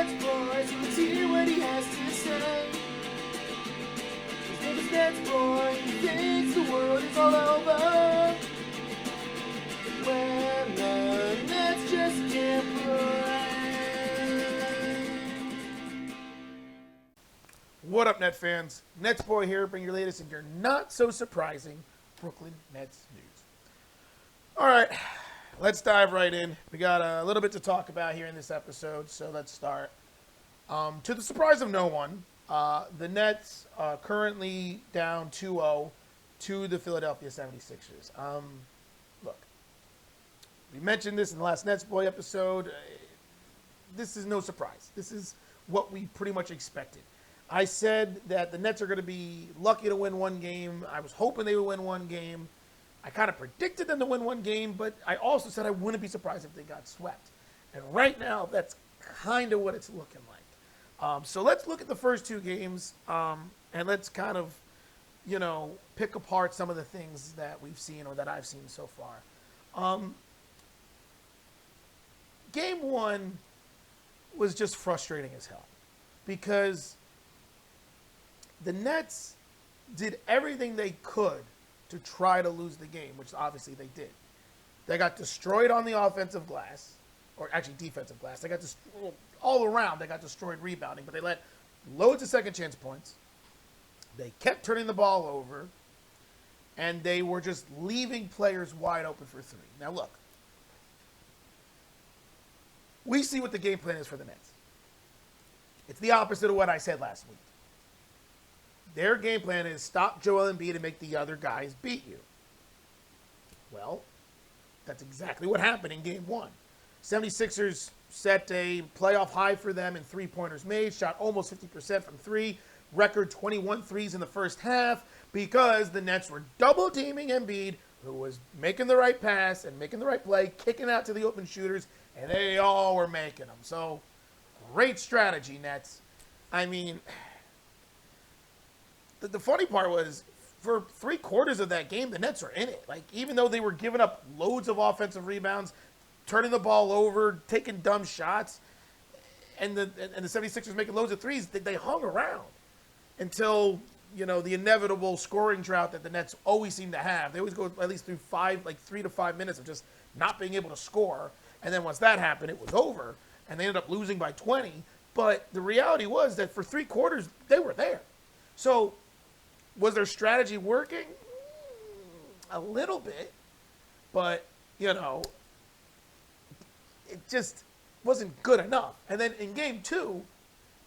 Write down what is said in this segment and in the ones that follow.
NetsBoy, so let's hear what he has to say. His name is NetsBoy, he thinks the world is all over when the Nets just can't play. What up, Net fans? NetsBoy here, bring your latest and your not so surprising Brooklyn Nets news. All right, let's dive right in. We got a little bit to talk about here in this episode, so let's start. To the surprise of no one, the Nets are currently down 2-0 to the Philadelphia 76ers. Look, we mentioned this in the last NetsBoy episode. This is no surprise. This is what we pretty much expected. I said that the Nets are going to be lucky to win one game. I was hoping they would win one game. I kind of predicted them to win one game, but I also said I wouldn't be surprised if they got swept. And right now, that's kind of what it's looking like. So let's look at the first two games, and let's kind of, pick apart some of the things that we've seen or that I've seen so far. Game one was just frustrating as hell because the Nets did everything they could to try to lose the game, which obviously they did. They got destroyed on the offensive glass, or actually defensive glass. They got all around. They got destroyed rebounding, but they let loads of second chance points. They kept turning the ball over, and they were just leaving players wide open for three. Now look, we see what the game plan is for the Nets. It's the opposite of what I said last week. Their game plan is stop Joel Embiid and make the other guys beat you. Well, that's exactly what happened in game one. 76ers set a playoff high for them in three-pointers made, shot almost 50% from three, record 21 threes in the first half because the Nets were double-teaming Embiid, who was making the right pass and making the right play, kicking out to the open shooters, and they all were making them. So, great strategy, Nets. I mean, the funny part was, for three-quarters of that game, the Nets are in it. Like, even though they were giving up loads of offensive rebounds, turning the ball over, taking dumb shots, and the 76ers making loads of threes, they hung around until, the inevitable scoring drought that the Nets always seem to have. They always go at least through 3 to 5 minutes of just not being able to score. And then once that happened, it was over, and they ended up losing by 20. But the reality was that for three quarters, they were there. So, was their strategy working? A little bit. But, it just wasn't good enough. And then in game two,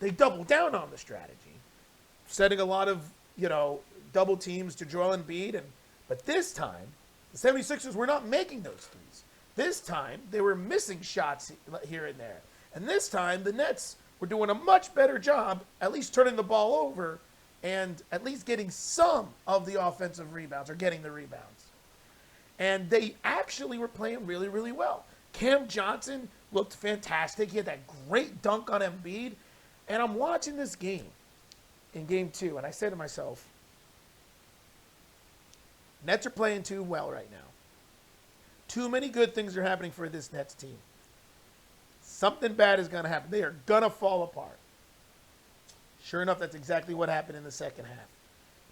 they doubled down on the strategy, setting a lot of, double teams to Joel Embiid. But this time, the 76ers were not making those threes. This time, they were missing shots here and there. And this time, the Nets were doing a much better job, at least turning the ball over and at least getting some of the offensive rebounds or getting the rebounds. And they actually were playing really, really well. Cam Johnson looked fantastic. He had that great dunk on Embiid. And I'm watching this game in game two, and I say to myself, Nets are playing too well right now. Too many good things are happening for this Nets team. Something bad is going to happen. They are going to fall apart. Sure enough, that's exactly what happened in the second half.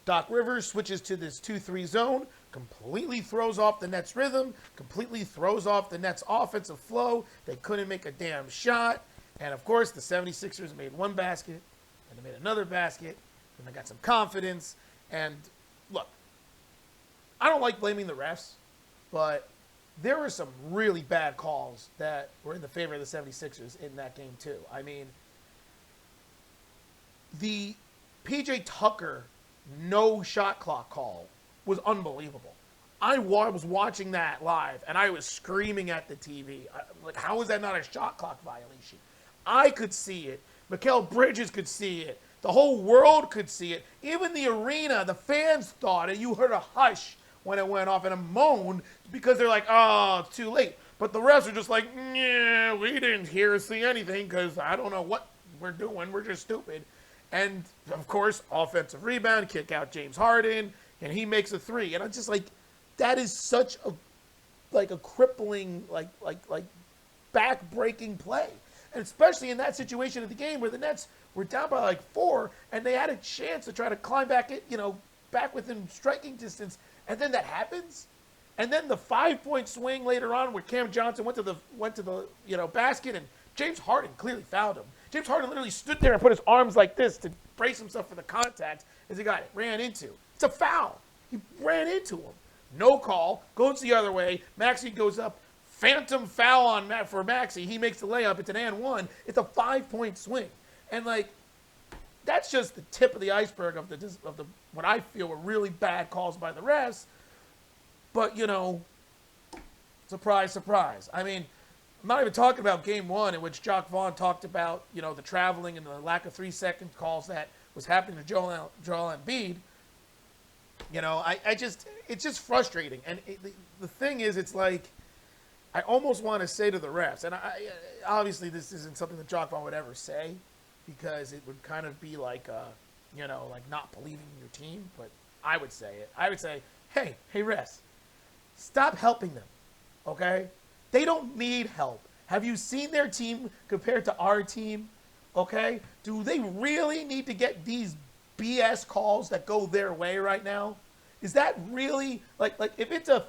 Doc Rivers switches to this 2-3 zone, completely throws off the Nets' rhythm, completely throws off the Nets' offensive flow. They couldn't make a damn shot. And, of course, the 76ers made one basket, and they made another basket, and they got some confidence. And, look, I don't like blaming the refs, but there were some really bad calls that were in the favor of the 76ers in that game, too. I mean, the P.J. Tucker no shot clock call was unbelievable. I was watching that live, and I was screaming at the TV. How is that not a shot clock violation? I could see it. Mikal Bridges could see it. The whole world could see it. Even the arena, the fans thought it. You heard a hush when it went off and a moan because they're like, oh, it's too late. But the refs are just like, yeah, we didn't see anything because I don't know what we're doing. We're just stupid. And, of course, offensive rebound, kick out James Harden, and he makes a three. And I'm just like, that is such a crippling, back-breaking play. And especially in that situation of the game where the Nets were down by like 4 and they had a chance to try to climb back, back within striking distance. And then that happens. And then the 5-point swing later on where Cam Johnson went to the basket and James Harden clearly fouled him. James Harden literally stood there and put his arms like this to brace himself for the contact as he got it, ran into. It's a foul. He ran into him. No call. Goes the other way. Maxey goes up. Phantom foul for Maxey. He makes the layup. It's an and one. It's a 5-point swing. And, that's just the tip of the iceberg of the what I feel were really bad calls by the refs. But, surprise, surprise. I mean, I'm not even talking about game 1 in which Jock Vaughn talked about, the traveling and the lack of 3-second calls that was happening to Joel Embiid. It's just frustrating. And the thing is, it's like, I almost want to say to the refs, and obviously this isn't something that Jock Vaughn would ever say, because it would kind of be like, like not believing in your team, but I would say it. I would say, hey refs, stop helping them, okay? They don't need help. Have you seen their team compared to our team, okay? Do they really need to get these BS calls that go their way right now? Is that really, like if it's a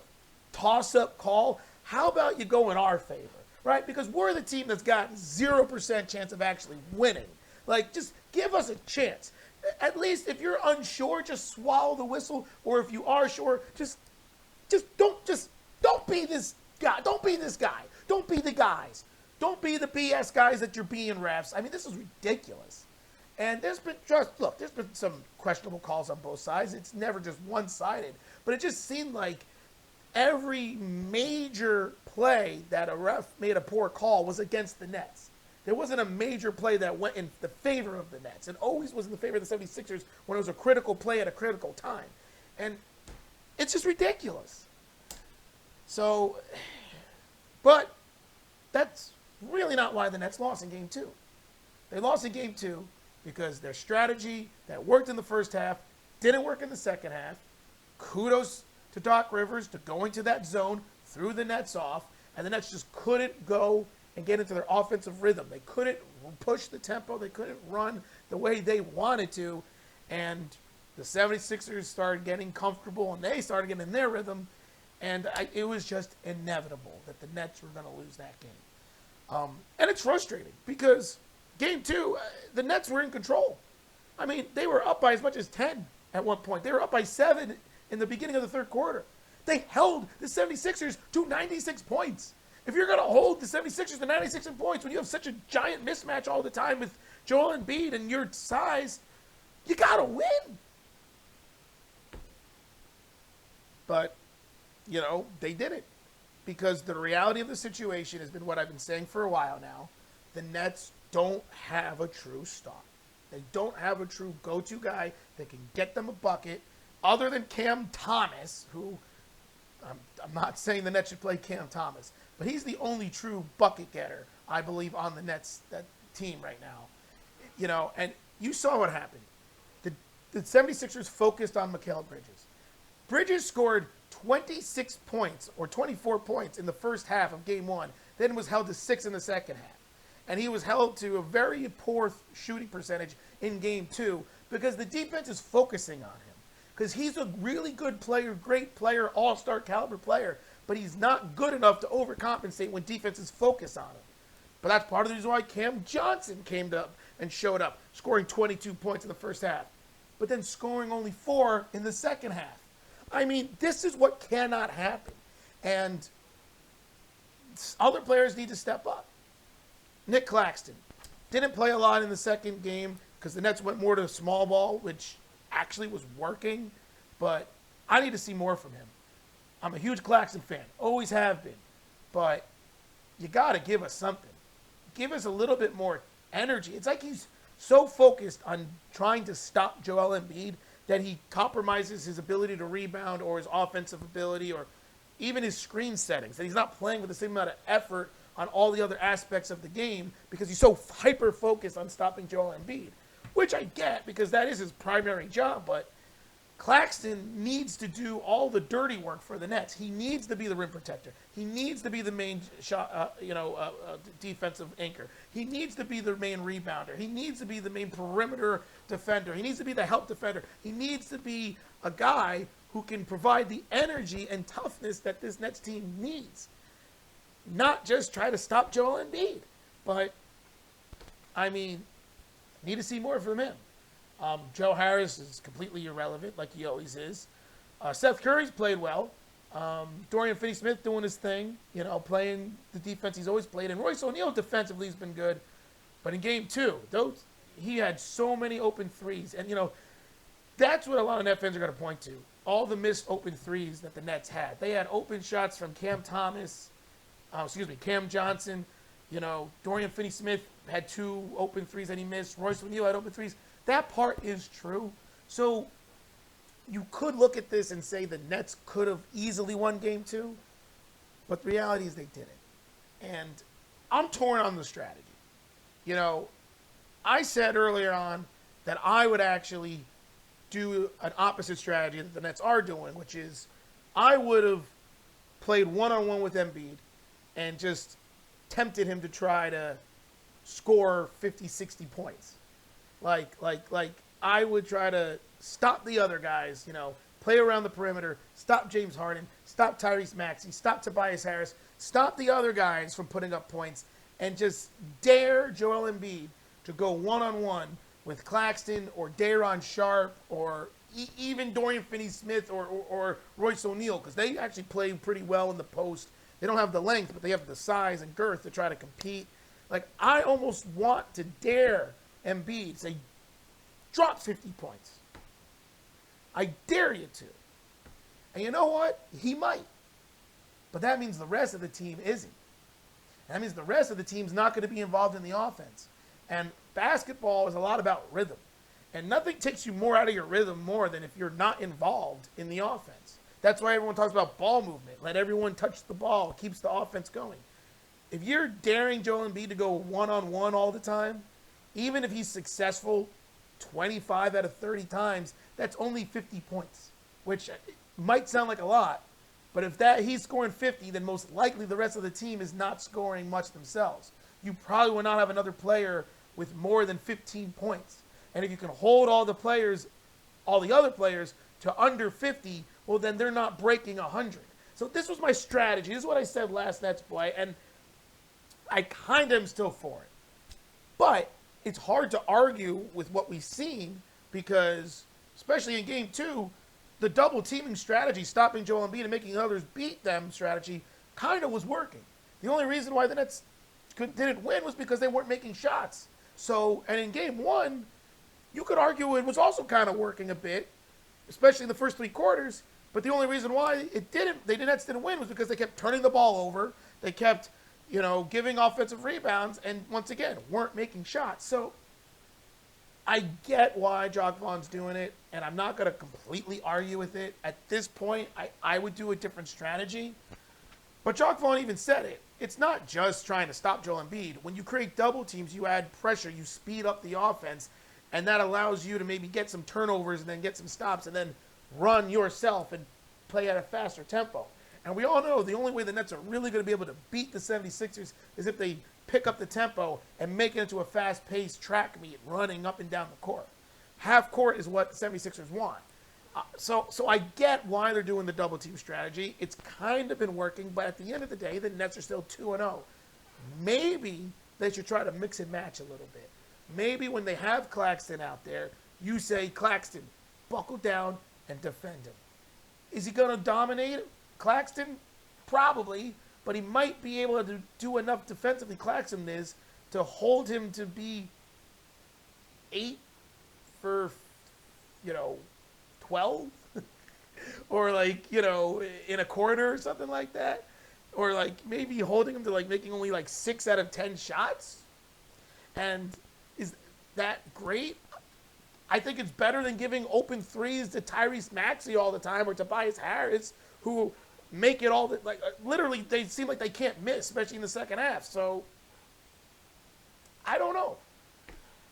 toss-up call, how about you go in our favor, right? Because we're the team that's got 0% chance of actually winning. Just give us a chance. At least if you're unsure, just swallow the whistle. Or if you are sure, just don't be this guy. Don't be this guy. Don't be the guys. Don't be the BS guys that you're being, refs. I mean, this is ridiculous. And there's been some questionable calls on both sides. It's never just one-sided. But it just seemed like every major play that a ref made a poor call was against the Nets. There wasn't a major play that went in the favor of the Nets. It always was in the favor of the 76ers when it was a critical play at a critical time. And it's just ridiculous. So, but that's really not why the Nets lost in Game 2. They lost in Game 2 because their strategy that worked in the first half didn't work in the second half. Kudos to Doc Rivers to going to that zone, threw the Nets off, and the Nets just couldn't go and get into their offensive rhythm. They couldn't push the tempo. They couldn't run the way they wanted to. And the 76ers started getting comfortable, and they started getting in their rhythm. And it was just inevitable that the Nets were going to lose that game. And it's frustrating because Game 2, the Nets were in control. I mean, they were up by as much as 10 at one point. They were up by 7 in the beginning of the third quarter. They held the 76ers to 96 points. If you're going to hold the 76ers to 96 points when you have such a giant mismatch all the time with Joel Embiid and your size, you got to win. But, they did it. Because the reality of the situation has been what I've been saying for a while now. The Nets don't have a true star. They don't have a true go-to guy that can get them a bucket other than Cam Thomas, who I'm not saying the Nets should play Cam Thomas, but he's the only true bucket getter, I believe, on the Nets that team right now. And you saw what happened. The 76ers focused on Mikal Bridges. Bridges scored 26 points or 24 points in the first half of Game 1, then was held to 6 in the second half. And he was held to a very poor shooting percentage in Game 2 because the defense is focusing on him. Because he's a really good player, great player, all-star caliber player, but he's not good enough to overcompensate when defenses focus on him. But that's part of the reason why Cam Johnson came up and showed up, scoring 22 points in the first half, but then scoring only 4 in the second half. I mean, this is what cannot happen. And other players need to step up. Nick Claxton didn't play a lot in the second game because the Nets went more to small ball, which actually was working, but I need to see more from him. I'm a huge Claxton fan, always have been, but you got to give us something. Give us a little bit more energy. It's like he's so focused on trying to stop Joel Embiid that he compromises his ability to rebound or his offensive ability or even his screen settings, that he's not playing with the same amount of effort on all the other aspects of the game because he's so hyper-focused on stopping Joel Embiid, which I get because that is his primary job, but Claxton needs to do all the dirty work for the Nets. He needs to be the rim protector. He needs to be the main shot, defensive anchor. He needs to be the main rebounder. He needs to be the main perimeter defender. He needs to be the help defender. He needs to be a guy who can provide the energy and toughness that this Nets team needs. Not just try to stop Joel Embiid. But, I mean, need to see more from him. Joe Harris is completely irrelevant, like he always is. Seth Curry's played well. Dorian Finney-Smith doing his thing, playing the defense he's always played. And Royce O'Neal defensively has been good. But in game 2, he had so many open threes. And, that's what a lot of Net fans are going to point to. All the missed open threes that the Nets had. They had open shots from Cam Johnson. Dorian Finney-Smith had 2 open threes that he missed. Royce O'Neal had open threes. That part is true. So you could look at this and say the Nets could have easily won game 2, but the reality is they didn't. And I'm torn on the strategy. I said earlier on that I would actually do an opposite strategy that the Nets are doing, which is I would have played one-on-one with Embiid and just tempted him to try to score 50, 60 points. Like I would try to stop the other guys, play around the perimeter, stop James Harden, stop Tyrese Maxey, stop Tobias Harris, stop the other guys from putting up points, and just dare Joel Embiid to go one-on-one with Claxton or Daron Sharp or even Dorian Finney-Smith or Royce O'Neal, because they actually play pretty well in the post. They don't have the length, but they have the size and girth to try to compete. Like, I almost want to dare Embiid, say, drop 50 points. I dare you to. And you know what? He might. But that means the rest of the team isn't. That means the rest of the team's not going to be involved in the offense. And basketball is a lot about rhythm. And nothing takes you more out of your rhythm more than if you're not involved in the offense. That's why everyone talks about ball movement. Let everyone touch the ball. It keeps the offense going. If you're daring Joel Embiid to go one-on-one all the time, even if he's successful 25 out of 30 times, that's only 50 points, which might sound like a lot. But if he's scoring 50, then most likely the rest of the team is not scoring much themselves. You probably will not have another player with more than 15 points. And if you can hold all the other players to under 50, well, then they're not breaking 100. So this was my strategy. This is what I said last NetsBoy, and I kind of am still for it. But it's hard to argue with what we've seen because, especially in game 2, the double teaming strategy, stopping Joel Embiid and making others beat them strategy, kind of was working. The only reason why the Nets didn't win was because they weren't making shots. So, and in game 1, you could argue it was also kind of working a bit, especially in the first 3 quarters. But the only reason why the Nets didn't win was because they kept turning the ball over. They kept, giving offensive rebounds, and once again, weren't making shots. So I get why Jacques Vaughn's doing it, and I'm not going to completely argue with it. At this point, I would do a different strategy. But Jacques Vaughn even said it. It's not just trying to stop Joel Embiid. When you create double teams, you add pressure, you speed up the offense, and that allows you to maybe get some turnovers and then get some stops and then run yourself and play at a faster tempo. And we all know the only way the Nets are really going to be able to beat the 76ers is if they pick up the tempo and make it into a fast-paced track meet running up and down the court. Half court is what the 76ers want. So I get why they're doing the double team strategy. It's kind of been working, but at the end of the day, the Nets are still 2-0. Maybe they should try to mix and match a little bit. Maybe when they have Claxton out there, you say, Claxton, buckle down and defend him. Is he going to dominate Claxton? Probably, but he might be able to do enough defensively, Claxton is, to hold him to be 8 for, 12? Or in a quarter or something like that? Or maybe holding him to making only 6 out of 10 shots? And is that great? I think it's better than giving open threes to Tyrese Maxey all the time or Tobias Harris, who make it all literally they seem like they can't miss, especially in the second half. So I don't know.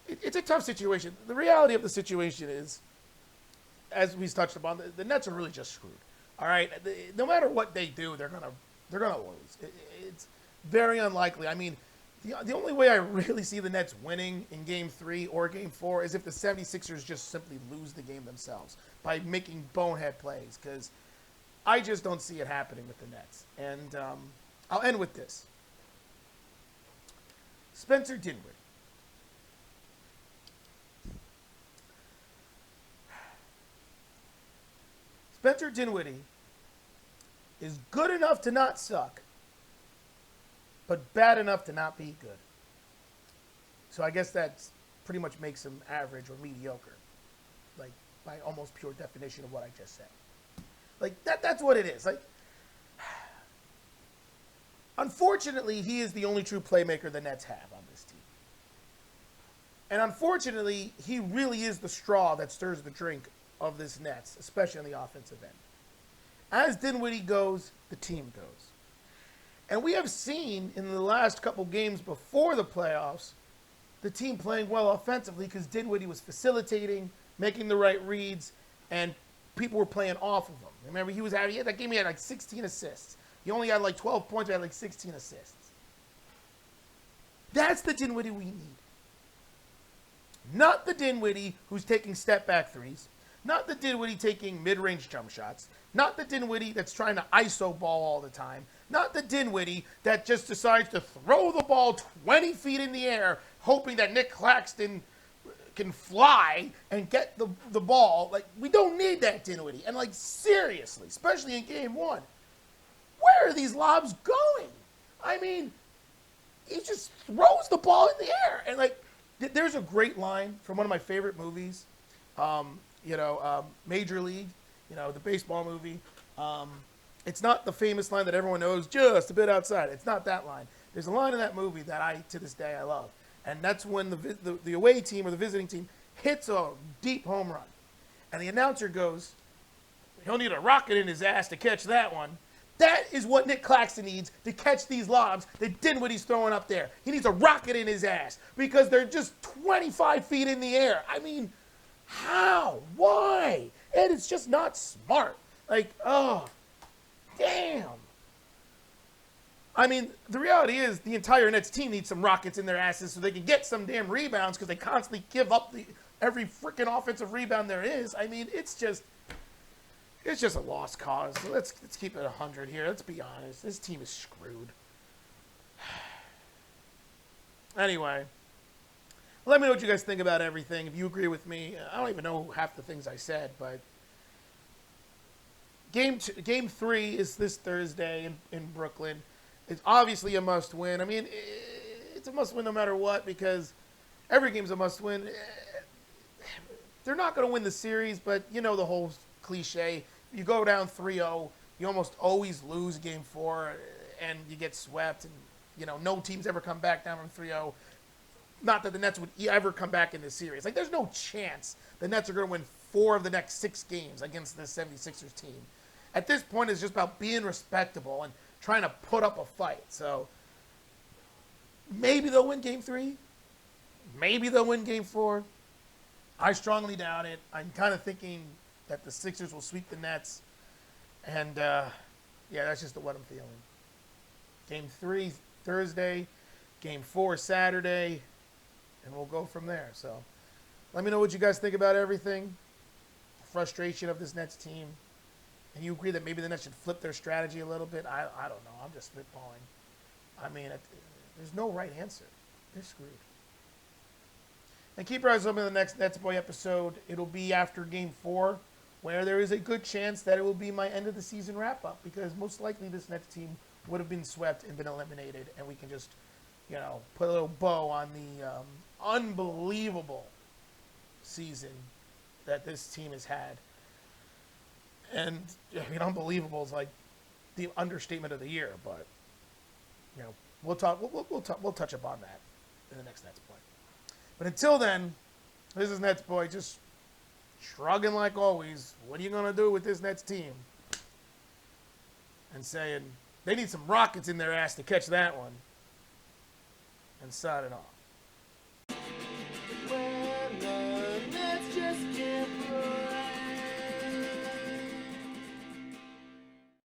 It's a tough situation. The reality of the situation is as we touched upon, the Nets are really just screwed. All right, no matter what they do, they're gonna lose. It's very unlikely. I mean, the only way I really see the Nets winning in Game 3 or Game 4 is if the 76ers just simply lose the game themselves by making bonehead plays, because I just don't see it happening with the Nets. And I'll end with this. Spencer Dinwiddie. Spencer Dinwiddie is good enough to not suck, but bad enough to not be good. So I guess that pretty much makes him average or mediocre, like by almost pure definition of what I just said. Like that's what it is. Like, unfortunately, he is the only true playmaker the Nets have on this team. And unfortunately, he really is the straw that stirs the drink of this Nets, especially on the offensive end. As Dinwiddie goes, the team goes. And we have seen in the last couple games before the playoffs, the team playing well offensively because Dinwiddie was facilitating, making the right reads, and people were playing off of him. Remember, he had that game, he had like 16 assists. He only had like 12 points, he had like 16 assists. That's the Dinwiddie we need. Not the Dinwiddie who's taking step-back threes. Not the Dinwiddie taking mid-range jump shots. Not the Dinwiddie that's trying to iso ball all the time. Not the Dinwiddie that just decides to throw the ball 20 feet in the air, hoping that Nick Claxton can fly and get the ball. Like, we don't need that Dinwiddie. And, like, seriously, especially in Game 1, where are these lobs going? I mean, he just throws the ball in the air. And, like, there's a great line from one of my favorite movies, Major League, the baseball movie. It's not the famous line that everyone knows, just a bit outside. It's not that line. There's a line in that movie that to this day, I love. And that's when the away team or the visiting team hits a deep home run. And the announcer goes, he'll need a rocket in his ass to catch that one. That is what Nick Claxton needs to catch these lobs that Dinwiddie's throwing up there. He needs a rocket in his ass because they're just 25 feet in the air. I mean, how? Why? And it's just not smart. Like, oh, damn. I mean, the reality is the entire Nets team needs some rockets in their asses so they can get some damn rebounds because they constantly give up every freaking offensive rebound there is. I mean, it's just a lost cause. So let's keep it 100 here. Let's be honest. This team is screwed. Anyway, let me know what you guys think about everything. If you agree with me, I don't even know half the things I said, but Game 3 is this Thursday in Brooklyn. It's obviously a must-win. I mean, it's a must-win no matter what because every game's a must-win. They're not going to win the series, but you know the whole cliche. You go down 3-0, you almost always lose Game 4, and you get swept. And, no team's ever come back down from 3-0. Not that the Nets would ever come back in this series. Like, there's no chance the Nets are going to win 4 of the next 6 games against the 76ers team. At this point, it's just about being respectable and trying to put up a fight. So maybe they'll win Game 3. Maybe they'll win Game 4. I strongly doubt it. I'm kind of thinking that the Sixers will sweep the Nets. And, that's just what I'm feeling. Game 3, Thursday. Game 4, Saturday. And we'll go from there. So let me know what you guys think about everything. Frustration of this Nets team. And you agree that maybe the Nets should flip their strategy a little bit? I don't know. I'm just spitballing. I mean, there's no right answer. They're screwed. And keep your eyes open to the next NetsBoy episode. It'll be after Game 4, where there is a good chance that it will be my end of the season wrap-up because most likely this Nets team would have been swept and been eliminated, and we can just, put a little bow on the unbelievable season that this team has had. And unbelievable is like the understatement of the year, but we'll touch upon that in the next NetsBoy. But until then, this is NetsBoy just shrugging like always. What are you gonna do with this Nets team? And saying they need some rockets in their ass to catch that one. And signing off.